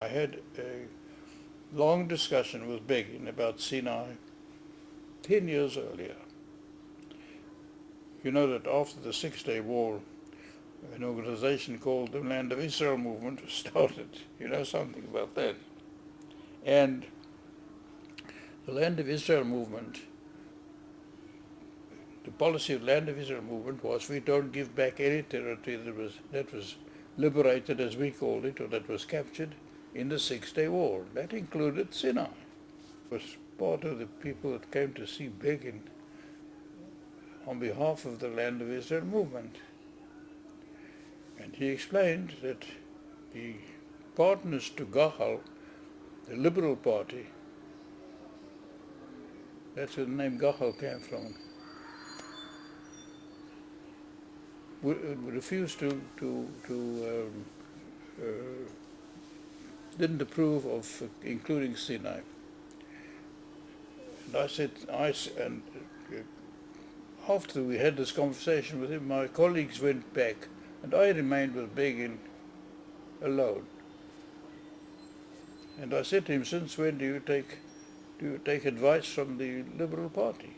I had a long discussion with Begin about Sinai 10 years earlier. You know that after the Six-Day War, an organization called the Land of Israel movement was started. You know something about that. And the Land of Israel movement, the policy of the Land of Israel movement was we don't give back any territory that was liberated, as we called it, or that was captured in the Six-Day War. That included Sinai. It was part of the people that came to see Begin on behalf of the Land of Israel movement. And he explained that the partners to Gahal, the Liberal Party, that's where the name Gahal came from, refused didn't approve of including Sinai. And I said, after we had this conversation with him, my colleagues went back, and I remained with Begin alone. And I said to him, since when do you take advice from the Liberal Party?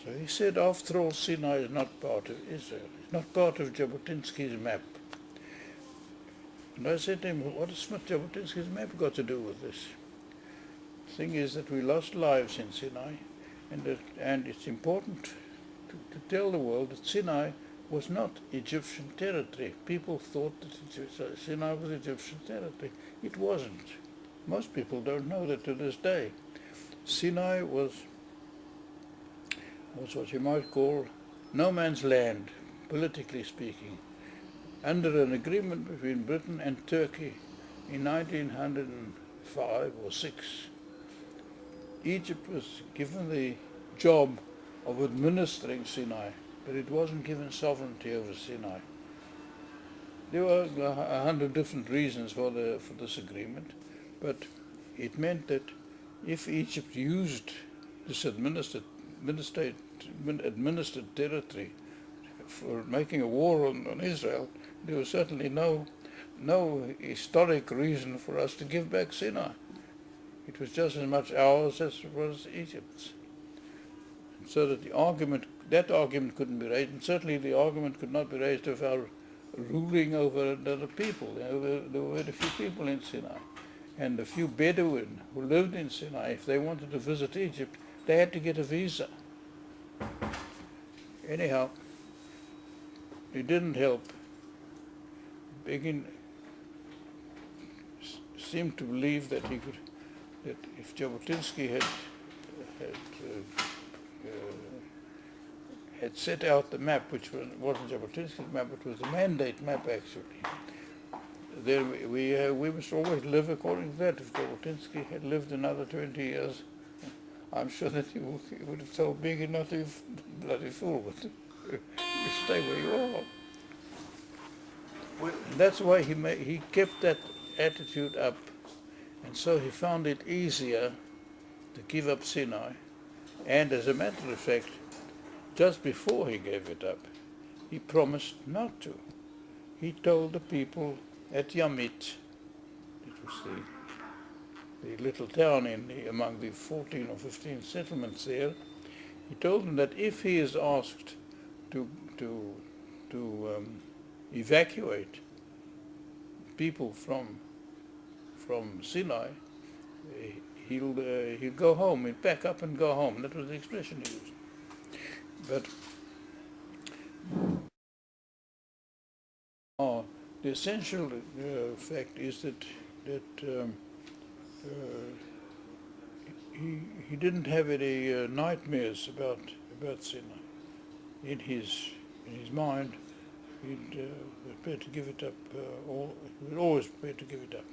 So he said, after all, Sinai is not part of Israel. It's not part of Jabotinsky's map. And I said to him, what has Jabotinsky's map got to do with this? The thing is that we lost lives in Sinai, and it's important to tell the world that Sinai was not Egyptian territory. People thought that Sinai was Egyptian territory. It wasn't. Most people don't know that to this day. Sinai was what you might call no man's land, politically speaking, under an agreement between Britain and Turkey in 1905 or 6. Egypt was given the job of administering Sinai, but it wasn't given sovereignty over Sinai. There were 100 different reasons for this agreement, but it meant that if Egypt used this administered territory for making a war on Israel, there was certainly no historic reason for us to give back Sinai. It was just as much ours as it was Egypt's. And so that that argument couldn't be raised, and certainly the argument could not be raised of our ruling over other people. You know, there were very few people in Sinai, and the few Bedouin who lived in Sinai, if they wanted to visit Egypt, they had to get a visa. Anyhow, it didn't help. Begin seemed to believe that that if Jabotinsky had set out the map, which wasn't Jabotinsky's map, it was the mandate map actually, then we must always live according to that. If Jabotinsky had lived another 20 years, I'm sure that he would have told Begin not to be bloody fool, but you stay where you are. And that's why he kept that attitude up, and so he found it easier to give up Sinai. And as a matter of fact, just before he gave it up, he promised not to. He told the people at Yamit, it was the little town among the 14 or 15 settlements there, he told them that if he is asked to evacuate people from Sinai, he'll go home. He'll pack up and go home. That was the expression he used. But the essential fact is that he didn't have any nightmares about Sinai. In his mind, he'd prepared to give it up. He was always prepared to give it up.